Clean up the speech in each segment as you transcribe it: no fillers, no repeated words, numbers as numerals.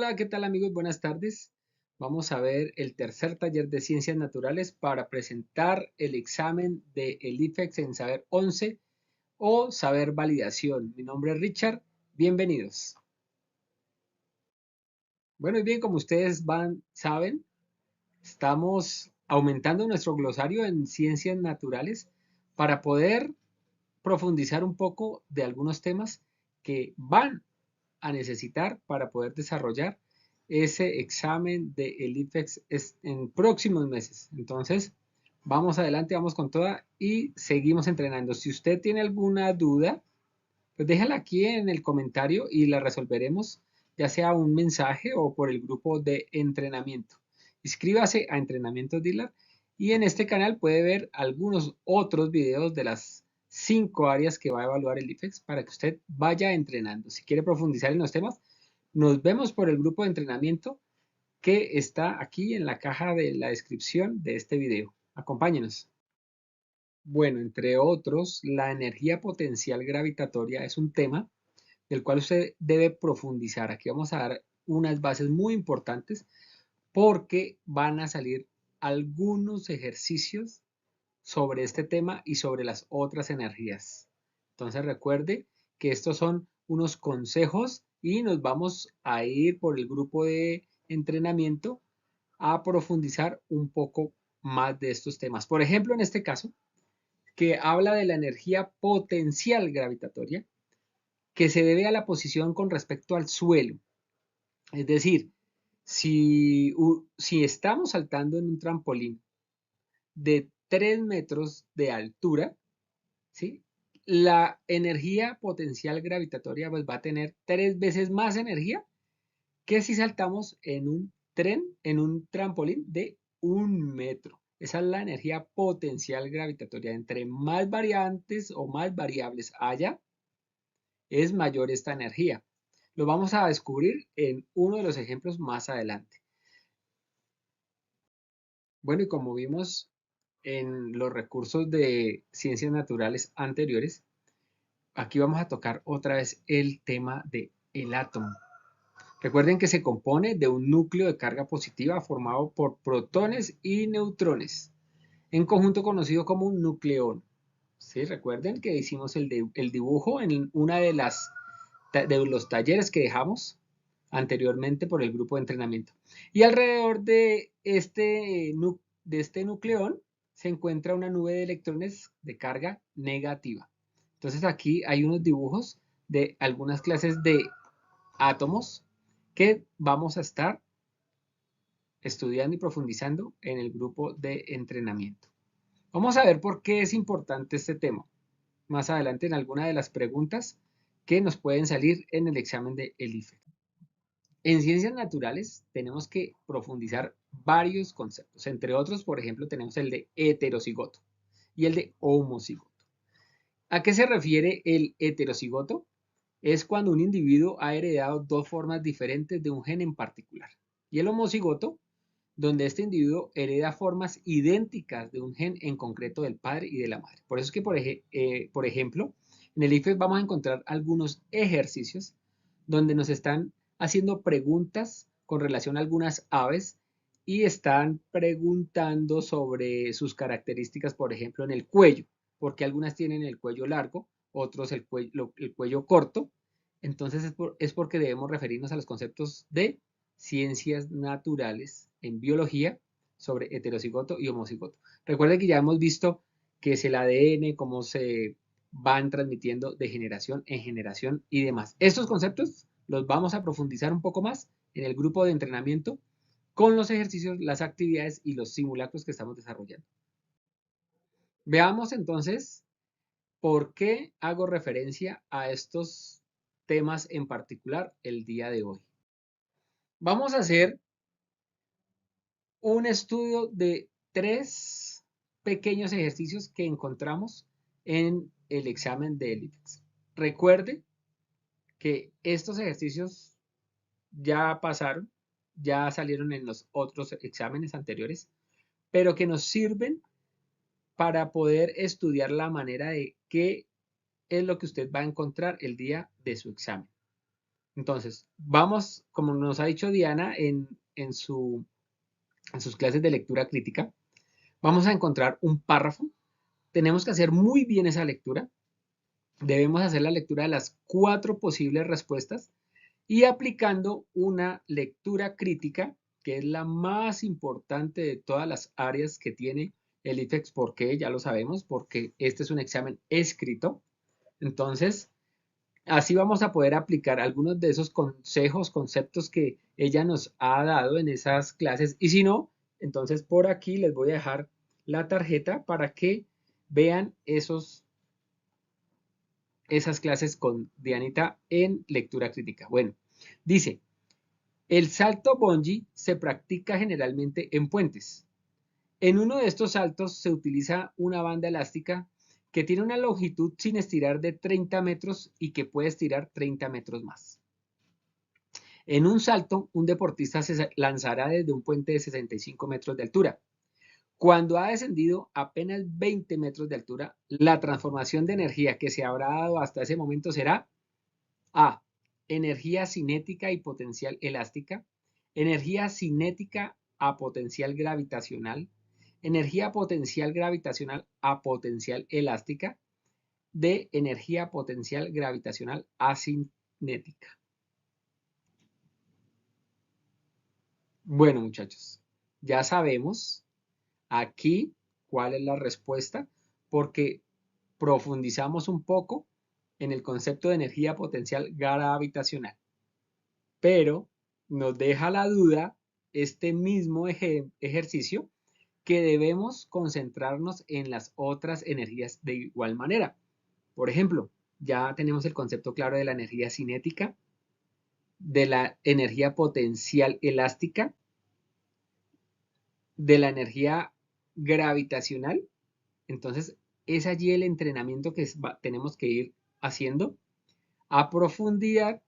Hola, ¿qué tal amigos? Buenas tardes. Vamos a ver el tercer taller de Ciencias Naturales para presentar el examen de el IFEX en Saber 11 o Saber Validación. Mi nombre es Richard, bienvenidos. Bueno, y bien, como ustedes saben, estamos aumentando nuestro glosario en Ciencias Naturales para poder profundizar un poco de algunos temas que van a necesitar para poder desarrollar ese examen de el IFEX en próximos meses. Entonces, vamos adelante, vamos con toda y seguimos entrenando. Si usted tiene alguna duda, pues déjala aquí en el comentario y la resolveremos, ya sea un mensaje o por el grupo de entrenamiento. Inscríbase a Entrenamiento Dealer y en este canal puede ver algunos otros videos de las 5 áreas que va a evaluar el IFEX para que usted vaya entrenando. Si quiere profundizar en los temas, nos vemos por el grupo de entrenamiento que está aquí en la caja de la descripción de este video. Acompáñenos. Bueno, entre otros, la energía potencial gravitatoria es un tema del cual usted debe profundizar. Aquí vamos a dar unas bases muy importantes porque van a salir algunos ejercicios sobre este tema y sobre las otras energías. Entonces recuerde que estos son unos consejos y nos vamos a ir por el grupo de entrenamiento a profundizar un poco más de estos temas. Por ejemplo, en este caso, que habla de la energía potencial gravitatoria, que se debe a la posición con respecto al suelo. Es decir, si estamos saltando en un trampolín de 3 metros de altura, ¿sí? La energía potencial gravitatoria pues, va a tener 3 veces más energía que si saltamos en un trampolín de 1 metro. Esa es la energía potencial gravitatoria. Entre más variantes o más variables haya, es mayor esta energía. Lo vamos a descubrir en uno de los ejemplos más adelante. Bueno, y como vimos en los recursos de ciencias naturales anteriores, aquí vamos a tocar otra vez el tema del átomo. Recuerden que se compone de un núcleo de carga positiva formado por protones y neutrones, en conjunto conocido como un nucleón. ¿Sí? Recuerden que hicimos el dibujo en una de los talleres que dejamos anteriormente por el grupo de entrenamiento. Y alrededor de este nucleón se encuentra una nube de electrones de carga negativa. Entonces aquí hay unos dibujos de algunas clases de átomos que vamos a estar estudiando y profundizando en el grupo de entrenamiento. Vamos a ver por qué es importante este tema más adelante en alguna de las preguntas que nos pueden salir en el examen de el IFE. En ciencias naturales tenemos que profundizar varios conceptos, entre otros, por ejemplo, tenemos el de heterocigoto y el de homocigoto. ¿A qué se refiere el heterocigoto? Es cuando un individuo ha heredado dos formas diferentes de un gen en particular. Y el homocigoto, donde este individuo hereda formas idénticas de un gen en concreto del padre y de la madre. Por eso es que, por ejemplo, en el IFES vamos a encontrar algunos ejercicios donde nos están haciendo preguntas con relación a algunas aves y están preguntando sobre sus características, por ejemplo, en el cuello, porque algunas tienen el cuello largo, otros el cuello corto. Entonces es porque debemos referirnos a los conceptos de ciencias naturales en biología sobre heterocigoto y homocigoto. Recuerden que ya hemos visto que es el ADN, cómo se van transmitiendo de generación en generación y demás. Estos conceptos los vamos a profundizar un poco más en el grupo de entrenamiento con los ejercicios, las actividades y los simulacros que estamos desarrollando. Veamos entonces por qué hago referencia a estos temas en particular el día de hoy. Vamos a hacer un estudio de 3 pequeños ejercicios que encontramos en el examen de IFEX. Recuerde que estos ejercicios ya pasaron, ya salieron en los otros exámenes anteriores, pero que nos sirven para poder estudiar la manera de qué es lo que usted va a encontrar el día de su examen. Entonces, vamos, como nos ha dicho Diana en sus clases de lectura crítica, vamos a encontrar un párrafo. Tenemos que hacer muy bien esa lectura. Debemos hacer la lectura de las 4 posibles respuestas y aplicando una lectura crítica, que es la más importante de todas las áreas que tiene el IFEX. ¿Por qué? Ya lo sabemos, porque este es un examen escrito. Entonces, así vamos a poder aplicar algunos de esos consejos, conceptos que ella nos ha dado en esas clases. Y si no, entonces por aquí les voy a dejar la tarjeta para que vean esas clases con Dianita en lectura crítica. Bueno, dice, el salto bungee se practica generalmente en puentes. En uno de estos saltos se utiliza una banda elástica que tiene una longitud sin estirar de 30 metros y que puede estirar 30 metros más. En un salto, un deportista se lanzará desde un puente de 65 metros de altura. Cuando ha descendido apenas 20 metros de altura, la transformación de energía que se habrá dado hasta ese momento será A. Energía cinética y potencial elástica. Energía cinética a potencial gravitacional. Energía potencial gravitacional a potencial elástica. D. Energía potencial gravitacional asinética. Bueno, muchachos, ya sabemos aquí cuál es la respuesta porque profundizamos un poco en el concepto de energía potencial gravitacional. Pero nos deja la duda este mismo ejercicio que debemos concentrarnos en las otras energías de igual manera. Por ejemplo, ya tenemos el concepto claro de la energía cinética, de la energía potencial elástica, de la energía gravitacional. Entonces, es allí el entrenamiento que tenemos que ir haciendo a profundidad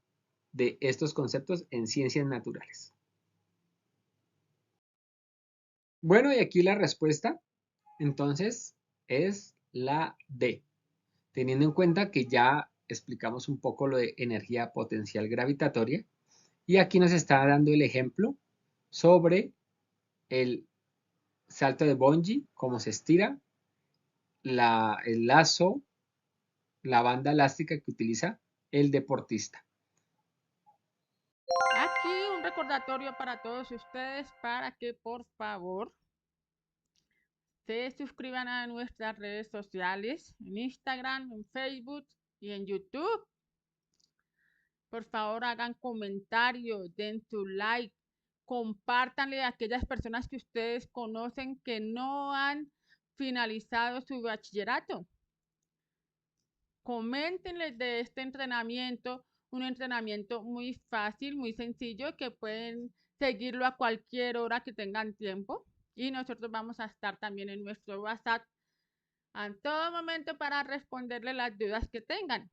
de estos conceptos en ciencias naturales. Bueno, y aquí la respuesta, entonces, es la D. Teniendo en cuenta que ya explicamos un poco lo de energía potencial gravitatoria, y aquí nos está dando el ejemplo sobre el salto de bungee, cómo se estira, el lazo, la banda elástica que utiliza el deportista. Aquí un recordatorio para todos ustedes para que por favor se suscriban a nuestras redes sociales, en Instagram, en Facebook y en YouTube. Por favor, hagan comentarios, den su like, compártanle a aquellas personas que ustedes conocen que no han finalizado su bachillerato. Coméntenles de este entrenamiento, un entrenamiento muy fácil, muy sencillo, que pueden seguirlo a cualquier hora que tengan tiempo. Y nosotros vamos a estar también en nuestro WhatsApp en todo momento para responderle las dudas que tengan.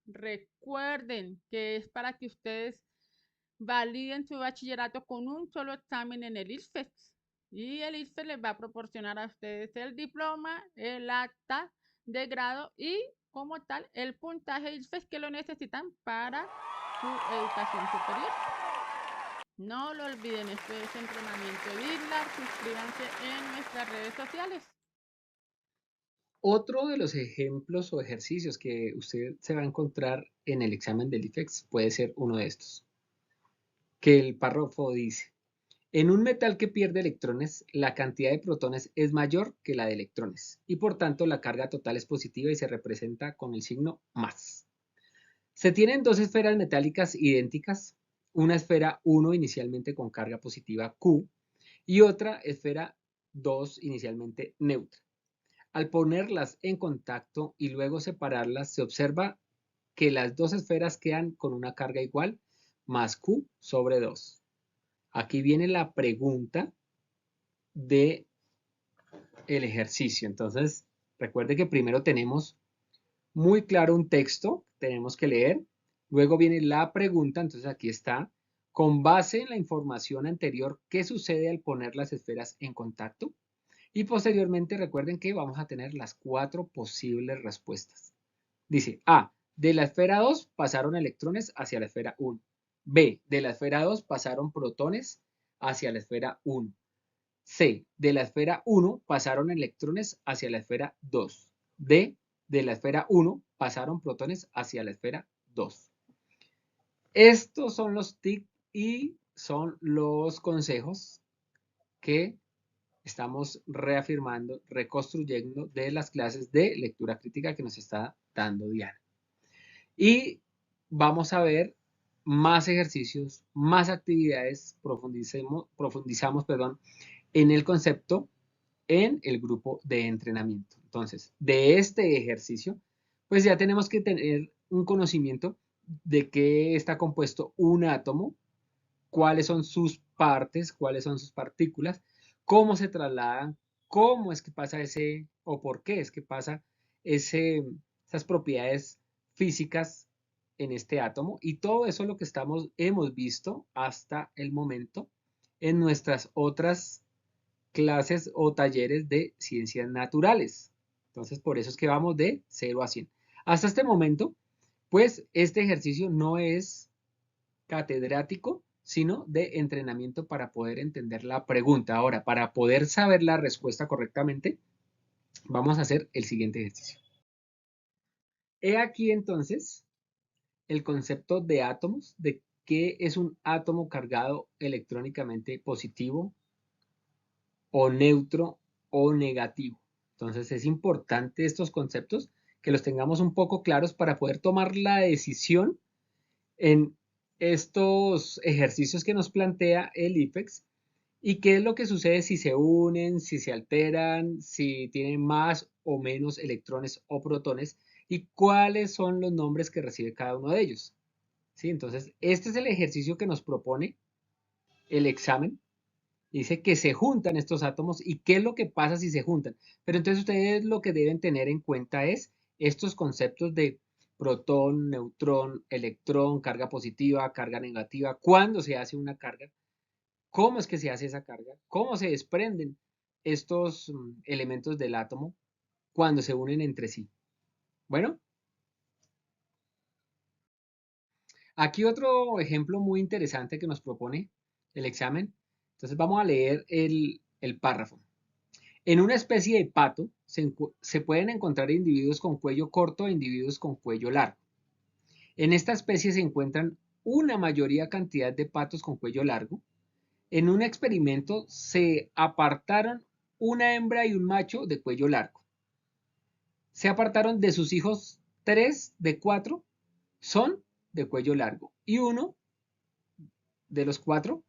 Recuerden que es para que ustedes validen su bachillerato con un solo examen en el ISFEX. Y el ISFEX les va a proporcionar a ustedes el diploma, el acta de grado y como tal el puntaje ISFEX que lo necesitan para su educación superior. No lo olviden, esto es Entrenamiento DIGLAR. Suscríbanse en nuestras redes sociales. Otro de los ejemplos o ejercicios que usted se va a encontrar en el examen del IFEX puede ser uno de estos, que el párrafo dice, en un metal que pierde electrones, la cantidad de protones es mayor que la de electrones y por tanto la carga total es positiva y se representa con el signo más. Se tienen dos esferas metálicas idénticas, una esfera 1 inicialmente con carga positiva Q y otra esfera 2 inicialmente neutra. Al ponerlas en contacto y luego separarlas, se observa que las dos esferas quedan con una carga igual más Q sobre 2. Aquí viene la pregunta del ejercicio. Entonces, recuerde que primero tenemos muy claro un texto, tenemos que leer, luego viene la pregunta, entonces aquí está, con base en la información anterior, ¿qué sucede al poner las esferas en contacto? Y posteriormente recuerden que vamos a tener las 4 posibles respuestas. Dice A, De la esfera 2 pasaron electrones hacia la esfera 1. B, de la esfera 2 pasaron protones hacia la esfera 1. C, de la esfera 1 pasaron electrones hacia la esfera 2. D, de la esfera 1 pasaron protones hacia la esfera 2. Estos son los tips y son los consejos que estamos reafirmando, reconstruyendo de las clases de lectura crítica que nos está dando Diana. Y vamos a ver más ejercicios, más actividades, profundizamos, en el concepto en el grupo de entrenamiento. Entonces, de este ejercicio, pues ya tenemos que tener un conocimiento de qué está compuesto un átomo, cuáles son sus partes, cuáles son sus partículas, cómo se trasladan, cómo es que pasa ese, o por qué es que pasa esas propiedades físicas en este átomo, y todo eso es lo que hemos visto hasta el momento en nuestras otras clases o talleres de ciencias naturales. Entonces, por eso es que vamos de 0 a 100. Hasta este momento, pues este ejercicio no es catedrático, sino de entrenamiento para poder entender la pregunta. Ahora, para poder saber la respuesta correctamente, vamos a hacer el siguiente ejercicio. He aquí entonces el concepto de átomos, de qué es un átomo cargado electrónicamente positivo o neutro o negativo. Entonces es importante estos conceptos que los tengamos un poco claros para poder tomar la decisión en estos ejercicios que nos plantea el IFEX y qué es lo que sucede si se unen, si se alteran, si tienen más o menos electrones o protones y cuáles son los nombres que recibe cada uno de ellos. ¿Sí? Entonces, este es el ejercicio que nos propone el examen. Dice que se juntan estos átomos y qué es lo que pasa si se juntan. Pero entonces ustedes lo que deben tener en cuenta es estos conceptos de protón, neutrón, electrón, carga positiva, carga negativa, cuándo se hace una carga, cómo es que se hace esa carga, cómo se desprenden estos elementos del átomo cuando se unen entre sí. Bueno, aquí otro ejemplo muy interesante que nos propone el examen. Entonces vamos a leer el párrafo. En una especie de pato se pueden encontrar individuos con cuello corto e individuos con cuello largo. En esta especie se encuentran una mayoría cantidad de patos con cuello largo. En un experimento se apartaron una hembra y un macho de cuello largo. Se apartaron de sus hijos 3 de 4 son de cuello largo y uno de los 4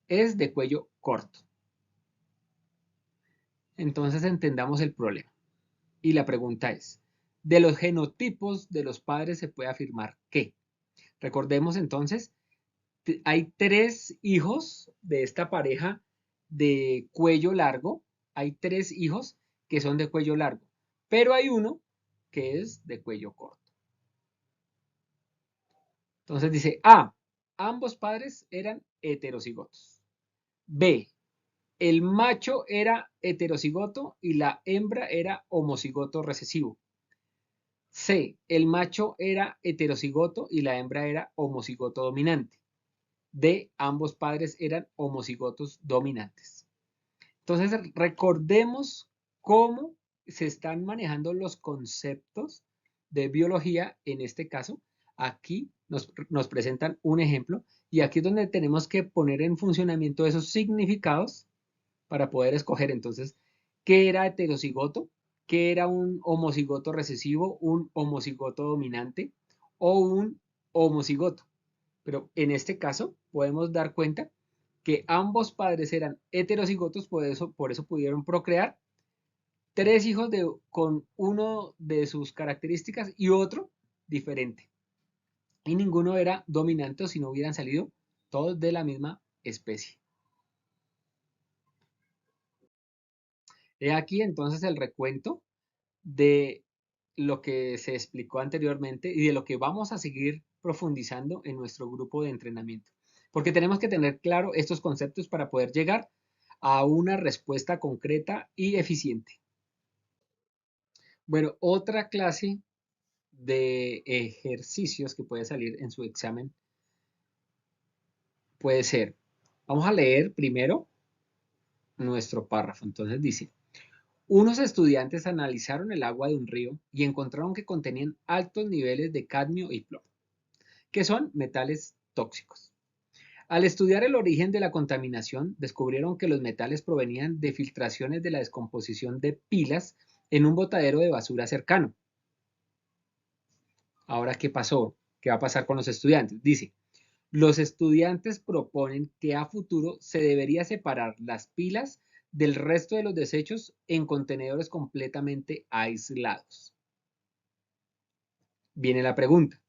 es de cuello corto. Entonces entendamos el problema. Y la pregunta es, de los genotipos de los padres se puede afirmar que, recordemos entonces, hay 3 hijos de esta pareja de cuello largo, hay 3 hijos que son de cuello largo, pero hay uno que es de cuello corto. Entonces dice, A, ambos padres eran heterocigotos. B, el macho era heterocigoto y la hembra era homocigoto recesivo. C, el macho era heterocigoto y la hembra era homocigoto dominante. D, ambos padres eran homocigotos dominantes. Entonces, recordemos cómo se están manejando los conceptos de biología en este caso. Aquí nos presentan un ejemplo y aquí es donde tenemos que poner en funcionamiento esos significados para poder escoger entonces qué era heterocigoto, qué era un homocigoto recesivo, un homocigoto dominante o un homocigoto. Pero en este caso podemos dar cuenta que ambos padres eran heterocigotos, por eso pudieron procrear 3 hijos con uno de sus características y otro diferente. Y ninguno era dominante si no hubieran salido todos de la misma especie. He aquí entonces el recuento de lo que se explicó anteriormente y de lo que vamos a seguir profundizando en nuestro grupo de entrenamiento. Porque tenemos que tener claro estos conceptos para poder llegar a una respuesta concreta y eficiente. Bueno, otra clase de ejercicios que puede salir en su examen puede ser, vamos a leer primero nuestro párrafo. Entonces dice, unos estudiantes analizaron el agua de un río y encontraron que contenían altos niveles de cadmio y plomo, que son metales tóxicos. Al estudiar el origen de la contaminación, descubrieron que los metales provenían de filtraciones de la descomposición de pilas en un botadero de basura cercano. Ahora, ¿qué pasó? ¿Qué va a pasar con los estudiantes? Dice, los estudiantes proponen que a futuro se debería separar las pilas del resto de los desechos en contenedores completamente aislados. Viene la pregunta.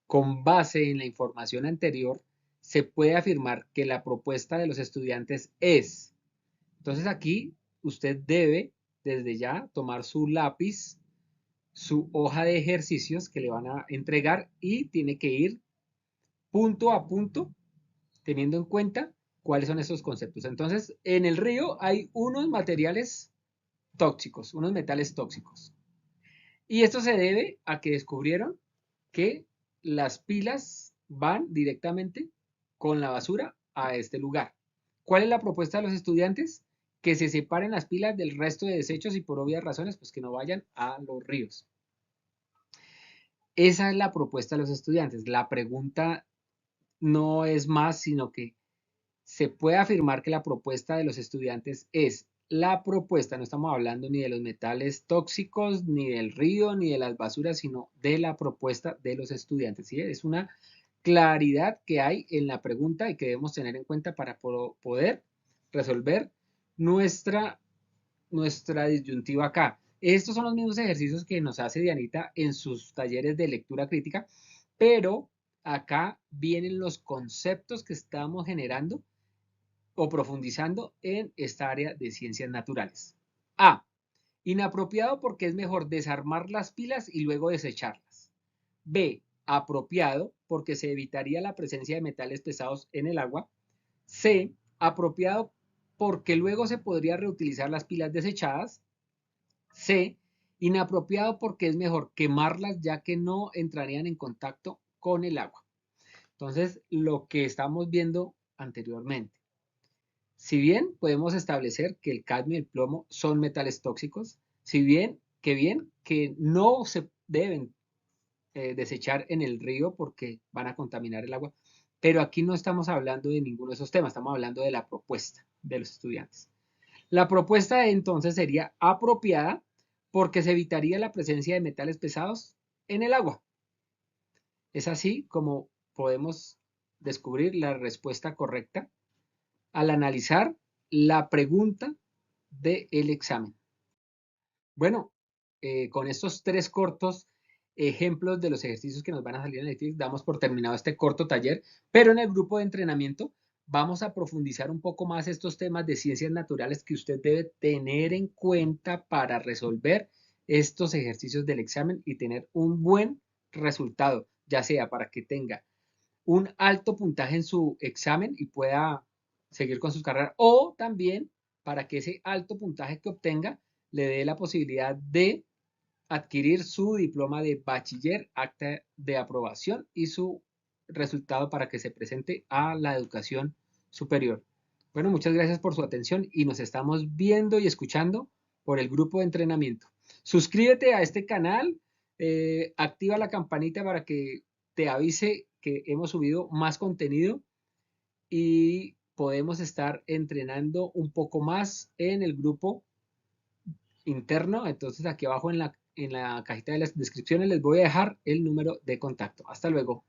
Con base en la información anterior, se puede afirmar que la propuesta de los estudiantes es. Entonces aquí usted debe desde ya tomar su lápiz, su hoja de ejercicios que le van a entregar y tiene que ir punto a punto teniendo en cuenta cuáles son esos conceptos. Entonces, en el río hay unos materiales tóxicos, unos metales tóxicos. Y esto se debe a que descubrieron que las pilas van directamente con la basura a este lugar. ¿Cuál es la propuesta de los estudiantes? Que se separen las pilas del resto de desechos y por obvias razones, pues que no vayan a los ríos. Esa es la propuesta de los estudiantes. La pregunta no es más, sino que se puede afirmar que la propuesta de los estudiantes es la propuesta, no estamos hablando ni de los metales tóxicos, ni del río, ni de las basuras, sino de la propuesta de los estudiantes. ¿Sí? Es una claridad que hay en la pregunta y que debemos tener en cuenta para poder resolver nuestra disyuntiva acá. Estos son los mismos ejercicios que nos hace Dianita en sus talleres de lectura crítica, pero acá vienen los conceptos que estamos generando o profundizando en esta área de ciencias naturales. A. Inapropiado porque es mejor desarmar las pilas y luego desecharlas. B. Apropiado porque se evitaría la presencia de metales pesados en el agua. C. Apropiado porque luego se podría reutilizar las pilas desechadas. C. Inapropiado porque es mejor quemarlas ya que no entrarían en contacto con el agua. Entonces, lo que estamos viendo anteriormente. Si bien podemos establecer que el cadmio y el plomo son metales tóxicos, si bien que no se deben desechar en el río porque van a contaminar el agua, pero aquí no estamos hablando de ninguno de esos temas, estamos hablando de la propuesta de los estudiantes. La propuesta entonces sería apropiada porque se evitaría la presencia de metales pesados en el agua. Es así como podemos descubrir la respuesta correcta al analizar la pregunta del examen. Bueno, con estos tres cortos ejemplos de los ejercicios que nos van a salir en el TIC, damos por terminado este corto taller, pero en el grupo de entrenamiento vamos a profundizar un poco más estos temas de ciencias naturales que usted debe tener en cuenta para resolver estos ejercicios del examen y tener un buen resultado, ya sea para que tenga un alto puntaje en su examen y pueda seguir con sus carreras, o también para que ese alto puntaje que obtenga le dé la posibilidad de adquirir su diploma de bachiller, acta de aprobación y su resultado para que se presente a la educación superior. Bueno, muchas gracias por su atención y nos estamos viendo y escuchando por el grupo de entrenamiento. Suscríbete a este canal, activa la campanita para que te avise que hemos subido más contenido y podemos estar entrenando un poco más en el grupo interno. Entonces aquí abajo en la cajita de las descripciones les voy a dejar el número de contacto. Hasta luego.